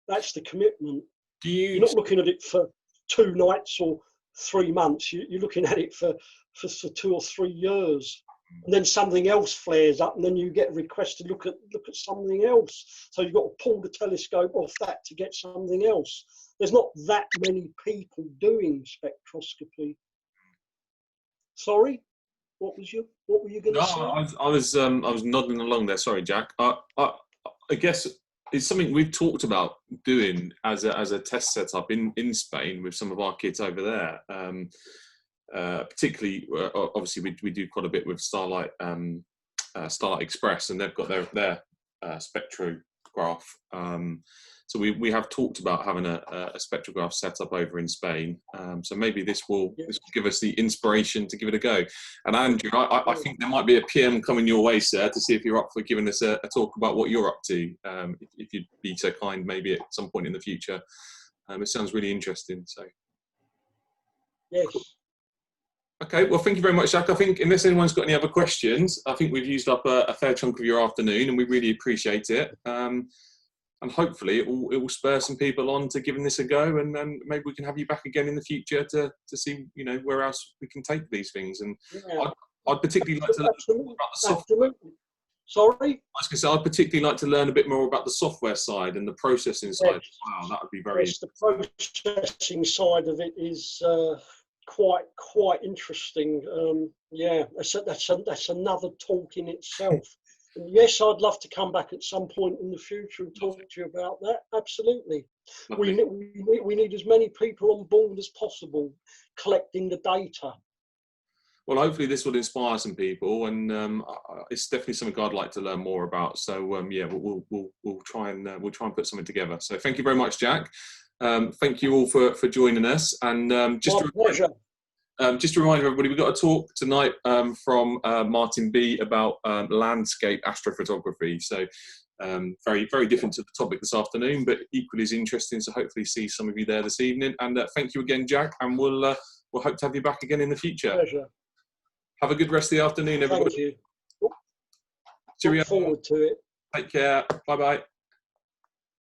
That's the commitment. You're not looking at it for 2 nights or 3 months. You're looking at it for 2 or 3 years. And then something else flares up, and then you get a request to look at something else. So you've got to pull the telescope off that to get something else. There's not that many people doing spectroscopy. Sorry, what were you going to say? I was nodding along there. Sorry, Jack. I guess it's something we've talked about doing as a test setup in Spain with some of our kits over there. Particularly, obviously, we do quite a bit with Starlight Express, and they've got their spectrograph. So we have talked about having a spectrograph set up over in Spain. So maybe this will give us the inspiration to give it a go. And Andrew, I think there might be a PM coming your way, sir, to see if you're up for giving us a talk about what you're up to. If you'd be so kind, maybe at some point in the future. It sounds really interesting. So. Yes. Okay, well, thank you very much, Jack. I think unless anyone's got any other questions, I think we've used up a fair chunk of your afternoon, and we really appreciate it. And hopefully it will spur some people on to giving this a go, and then maybe we can have you back again in the future to see, you know, where else we can take these things. And I'd particularly like to learn about the software. Sorry? I was going to say, I'd particularly like to learn a bit more about the software side and the processing side as well. That would be very interesting. The processing side of it is quite interesting. Yeah, that's another talk in itself. And yes, I'd love to come back at some point in the future and talk to you about that. Absolutely. We need as many people on board as possible collecting the data. Well, hopefully this will inspire some people, and it's definitely something I'd like to learn more about. So yeah, we'll try and put something together. So thank you very much, Jack. Thank you all for joining us. And just a reminder, everybody, we've got a talk tonight from Martin B about landscape astrophotography. So very, very different to the topic this afternoon, but equally as interesting. So hopefully see some of you there this evening. And thank you again, Jack. And we'll hope to have you back again in the future. Pleasure. Have a good rest of the afternoon, everybody. Thank you. Look forward to it. Take care. Bye-bye.